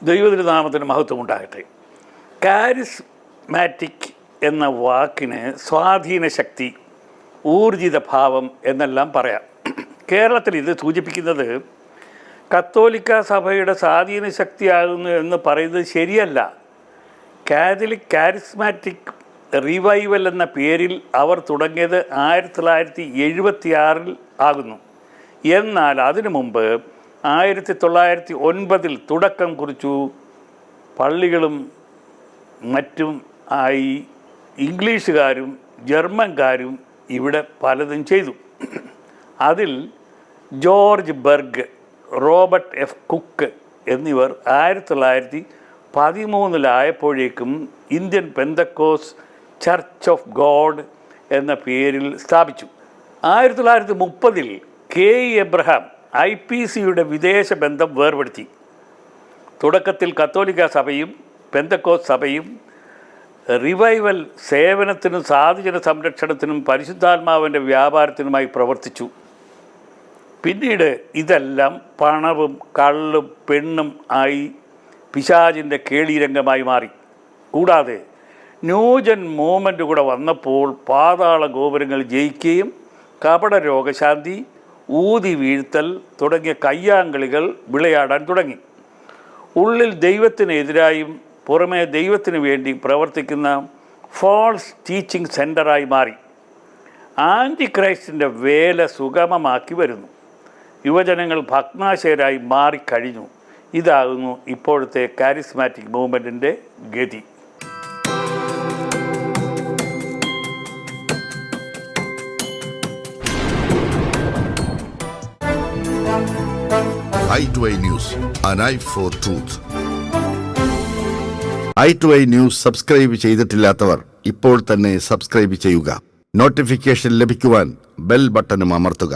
ദൈവതിരുനാമത്തിന് മഹത്വം ഉണ്ടാകട്ടെ. കാരിസ്മാറ്റിക് എന്ന വാക്കിന് സ്വാധീന ശക്തി, ഊർജിത ഭാവം എന്നെല്ലാം പറയാം. കേരളത്തിൽ ഇത് സൂചിപ്പിക്കുന്നത് കത്തോലിക്ക സഭയുടെ സ്വാധീന ശക്തിയാകുന്നു എന്ന് പറയുന്നത് ശരിയല്ല. കാത്തലിക് കാരിസ്മാറ്റിക് റിവൈവൽ എന്ന പേരിൽ അവർ തുടങ്ങിയത് 1976 ആകുന്നു. എന്നാൽ അതിനു മുമ്പ് 1909 തുടക്കം കുറിച്ചു. പള്ളികളും മറ്റും ആയി ഇംഗ്ലീഷുകാരും ജർമ്മൻകാരും ഇവിടെ പലതും ചെയ്തു. അതിൽ ജോർജ് ബർഗ്, റോബർട്ട് എഫ് കുക്ക് എന്നിവർ 1913 Indian Pentecost church of God എന്ന പേരിൽ സ്ഥാപിച്ചു. 1930 കെ.ഇ. എബ്രഹാം IPCയുടെ വിദേശ ബന്ധം വേർപെടുത്തി. തുടക്കത്തിൽ കത്തോലിക്ക സഭയും പെന്തക്കോസ് സഭയും റിവൈവൽ സേവനത്തിനും സാധുജന സംരക്ഷണത്തിനും പരിശുദ്ധാത്മാവിൻ്റെ വ്യാപാരത്തിനുമായി പ്രവർത്തിച്ചു. പിന്നീട് ഇതെല്ലാം പണവും കള്ളും പെണ്ണും ആയി പിശാചിൻ്റെ കേളിരംഗമായി മാറി. കൂടാതെ ന്യൂജൻ മൂവ്മെൻ്റ് കൂടെ വന്നപ്പോൾ പാതാള ഗോപുരങ്ങൾ ജയിക്കുകയും കപട രോഗശാന്തി, ഊതി വീഴ്ത്തൽ തുടങ്ങിയ കയ്യാങ്കളികൾ വിളയാടാൻ തുടങ്ങി. ഉള്ളിൽ ദൈവത്തിനെതിരായും പുറമേ ദൈവത്തിന് വേണ്ടി പ്രവർത്തിക്കുന്ന ഫോൾസ് ടീച്ചിങ് സെൻ്ററായി മാറി. ആൻറ്റി ക്രൈസ്റ്റിൻ്റെ വേല സുഗമമാക്കി വരുന്നു. യുവജനങ്ങൾ ഭഗ്നാശയരായി മാറിക്കഴിഞ്ഞു. ഇതാകുന്നു ഇപ്പോഴത്തെ കാരിസ്മാറ്റിക് മൂവ്മെൻറ്റിൻ്റെ ഗതി. i2i News, an eye for truth. i2i News subscribe ചെയ്തിട്ടില്ലാത്തവർ ഇപ്പോൾ തന്നെ സബ്സ്ക്രൈബ് ചെയ്യുക. നോട്ടിഫിക്കേഷൻ ലഭിക്കുവാൻ ബെൽ ബട്ടണും അമർത്തുക.